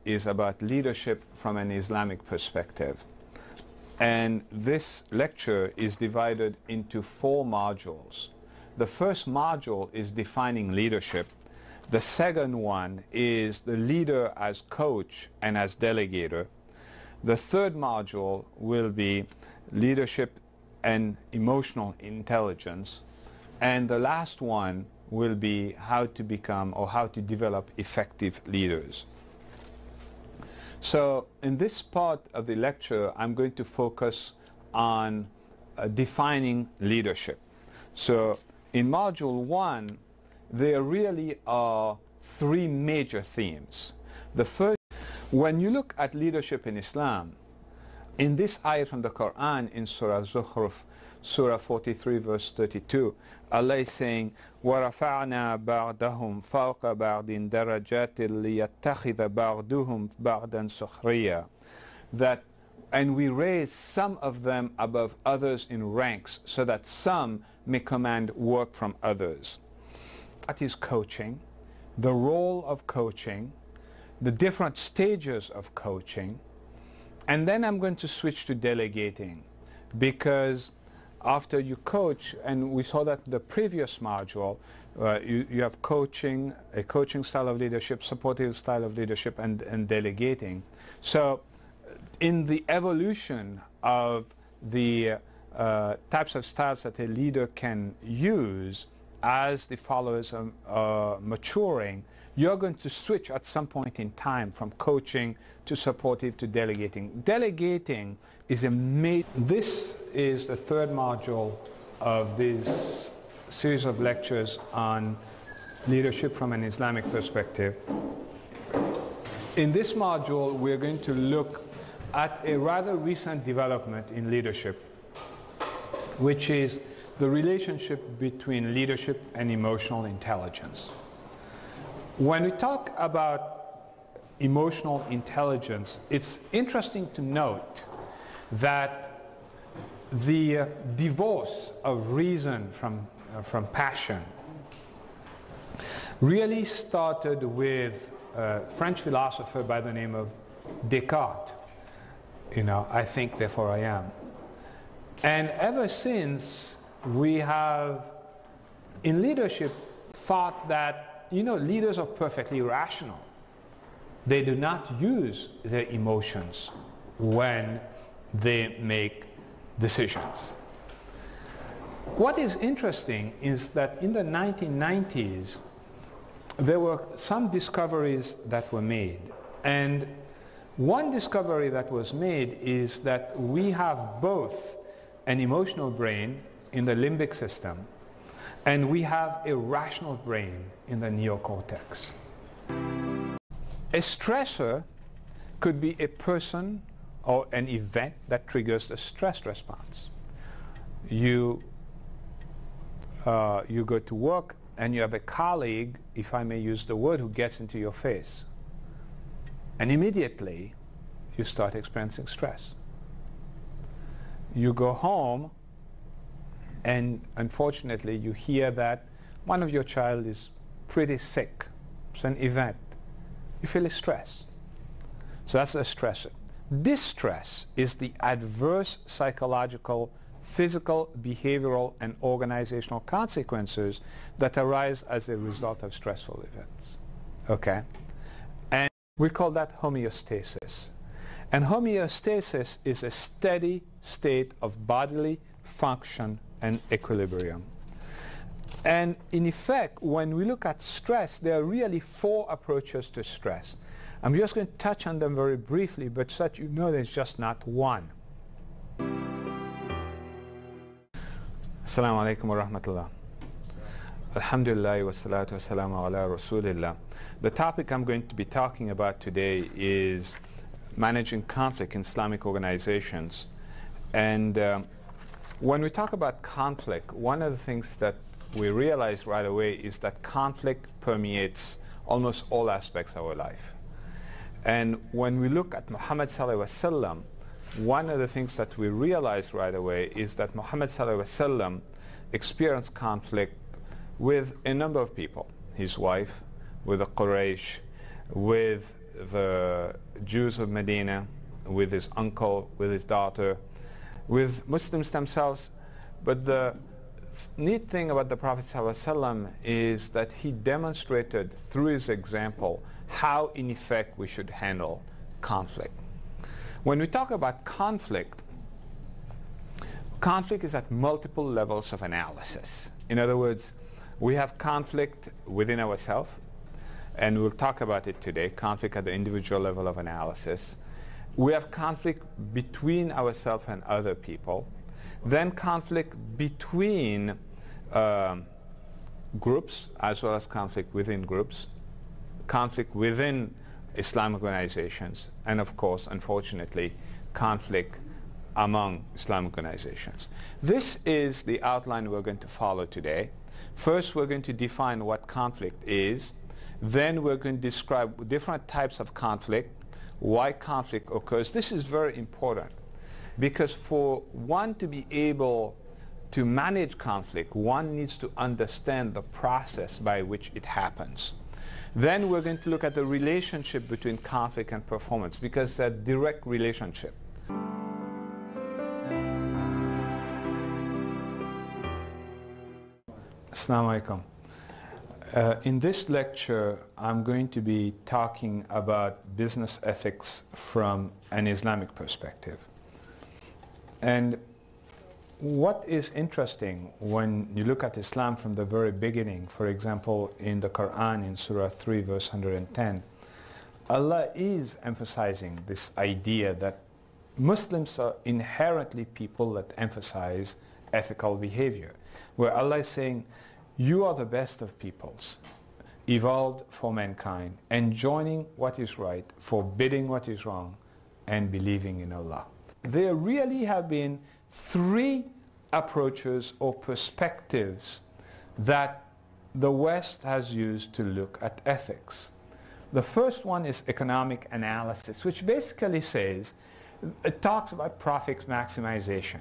is about leadership from an Islamic perspective. And this lecture is divided into 4 modules. The first module is defining leadership. The second one is the leader as coach and as delegator. The third module will be leadership and emotional intelligence. And the last one will be how to become or how to develop effective leaders. So in this part of the lecture, I'm going to focus on defining leadership. So in module 1, there really are 3 major themes. The first, when you look at leadership in Islam, in this ayat from the Quran in Surah Zukhruf, Surah 43 verse 32, Allah is saying, وَرَفَعْنَا بَعْدَهُمْ فَوْقَ بَعْدٍ دَرَجَاتٍ لِيَتَّخِذَ بَعْدُهُمْ بَعْدًا سُخْرِيًّا, that and we raise some of them above others in ranks so that some may command work from others. That is coaching, the role of coaching, the different stages of coaching, and then I'm going to switch to delegating, because after you coach, and we saw that in the previous module, you have coaching, a coaching style of leadership, supportive style of leadership, and delegating. So in the evolution of the types of styles that a leader can use as the followers are maturing, you're going to switch at some point in time from coaching to supportive to delegating. Delegating is this is the 3rd module of this series of lectures on leadership from an Islamic perspective. In this module, we're going to look at a rather recent development in leadership, which is the relationship between leadership and emotional intelligence. When we talk about emotional intelligence, it's interesting to note that the divorce of reason from passion really started with a French philosopher by the name of Descartes. You know, I think, therefore I am. And ever since, we have, in leadership, thought that, you know, leaders are perfectly rational. They do not use their emotions when they make decisions. What is interesting is that in the 1990s, there were some discoveries that were made. And one discovery that was made is that we have both an emotional brain in the limbic system, and we have a rational brain in the neocortex. A stressor could be a person or an event that triggers the stress response. You go to work and you have a colleague, if I may use the word, who gets into your face. And immediately you start experiencing stress. You go home and unfortunately you hear that one of your child is pretty sick. It's an event. You feel a stress. So that's a stressor. Distress is the adverse psychological, physical, behavioral, and organizational consequences that arise as a result of stressful events. Okay? And we call that homeostasis. And homeostasis is a steady state of bodily function and equilibrium. And in effect, when we look at stress, there are really 4 approaches to stress. I'm just going to touch on them very briefly, but so that you know there's just not one. Assalamu alaikum wa rahmatullah. Alhamdulillah wa salatu wa salamu ala rasulillah. The topic I'm going to be talking about today is managing conflict in Islamic organizations. And when we talk about conflict, one of the things that we realize right away is that conflict permeates almost all aspects of our life. And when we look at Muhammad sallallahu alaihi wasallam, one of the things that we realize right away is that Muhammad sallallahu alaihi wasallam experienced conflict with a number of people. His wife, with the Quraysh, with the Jews of Medina, with his uncle, with his daughter, with Muslims themselves. But the neat thing about the Prophet ﷺ is that he demonstrated through his example how in effect we should handle conflict. When we talk about conflict, conflict is at multiple levels of analysis. In other words, we have conflict within ourselves, and we'll talk about it today, conflict at the individual level of analysis. We have conflict between ourselves and other people. Then conflict between groups, as well as conflict within groups, conflict within Islamic organizations, and of course, unfortunately, conflict among Islamic organizations. This is the outline we're going to follow today. First, we're going to define what conflict is. Then we're going to describe different types of conflict, why conflict occurs. This is very important because for one to be able to manage conflict, one needs to understand the process by which it happens. Then we're going to look at the relationship between conflict and performance, because it's a direct relationship. Assalamu alaikum. In this lecture, I'm going to be talking about business ethics from an Islamic perspective. And what is interesting when you look at Islam from the very beginning, for example, in the Quran, in Surah 3, verse 110, Allah is emphasizing this idea that Muslims are inherently people that emphasize ethical behavior, where Allah is saying, you are the best of peoples, evolved for mankind, enjoining what is right, forbidding what is wrong, and believing in Allah. There really have been three approaches or perspectives that the West has used to look at ethics. The first one is economic analysis, which basically says, it talks about profit maximization.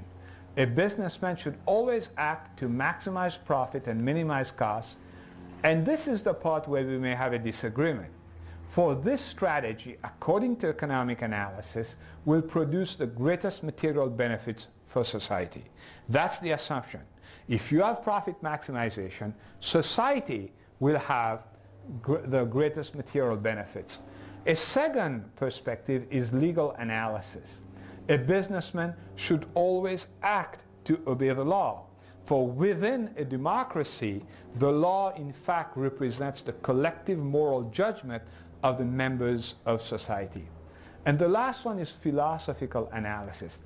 A businessman should always act to maximize profit and minimize costs, and this is the part where we may have a disagreement. For this strategy, according to economic analysis, will produce the greatest material benefits for society. That's the assumption. If you have profit maximization, society will have the greatest material benefits. A second perspective is legal analysis. A businessman should always act to obey the law. For within a democracy, the law in fact represents the collective moral judgment of the members of society. And the last one is philosophical analysis.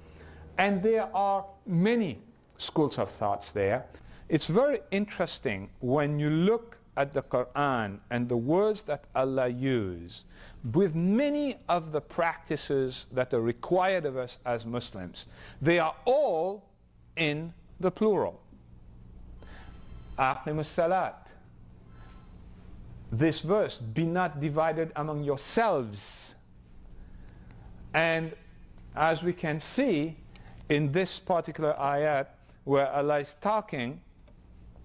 And there are many schools of thoughts there. It's very interesting when you look at the Quran and the words that Allah used with many of the practices that are required of us as Muslims. They are all in the plural. Aqimus salat. This verse, be not divided among yourselves. And as we can see in this particular ayat where Allah is talking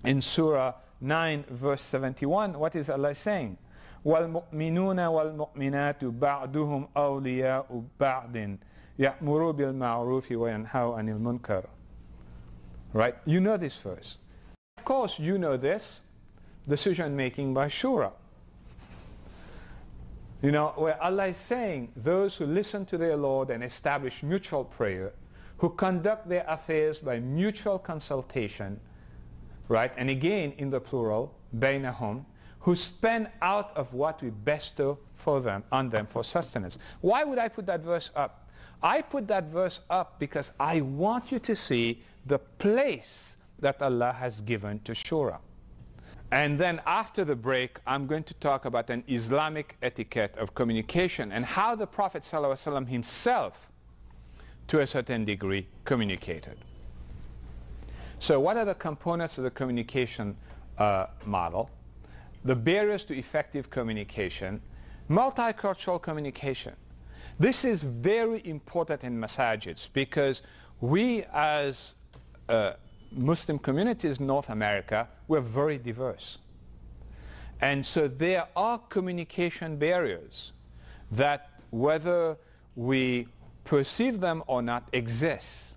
in Surah 9 verse 71, what is Allah saying? وَالْمُؤْمِنُونَ وَالْمُؤْمِنَاتُ بَعْدُهُمْ أَوْلِيَاءُ بَعْدٍ يَأْمُرُوا بِالْمَعْرُوفِ وَيَنْهَوْا عَنِ الْمُنْكَرِ. Right? You know this verse. Of course you know this, decision making by Shura. You know, where Allah is saying, those who listen to their Lord and establish mutual prayer, who conduct their affairs by mutual consultation, right? And again in the plural, bainahum, who spend out of what we bestow for them, on them for sustenance. Why would I put that verse up? I put that verse up because I want you to see the place that Allah has given to Shura. And then after the break, I'm going to talk about an Islamic etiquette of communication and how the Prophet ﷺ himself, to a certain degree, communicated. So what are the components of the communication model? The barriers to effective communication, multicultural communication. This is very important in masajids because we as Muslim communities in North America, we're very diverse. And so there are communication barriers that, whether we perceive them or not, exist.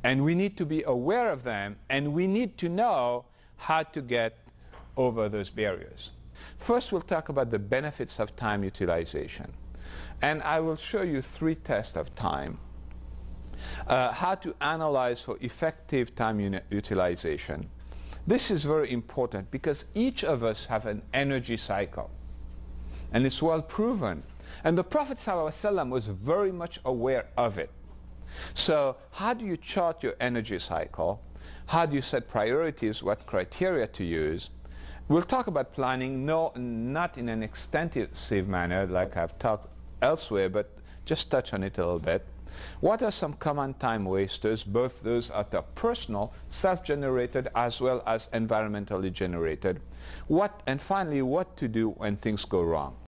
And we need to be aware of them, and we need to know how to get over those barriers. First, we'll talk about the benefits of time utilization. And I will show you 3 tests of time. How to analyze for effective time utilization. This is very important because each of us have an energy cycle. And it's well proven. And the Prophet ﷺ was very much aware of it. So how do you chart your energy cycle? How do you set priorities? What criteria to use? We'll talk about planning, not in an extensive manner like I've talked elsewhere, but just touch on it a little bit. What are some common time wasters, both those that are personal, self-generated, as well as environmentally generated? And finally, what to do when things go wrong?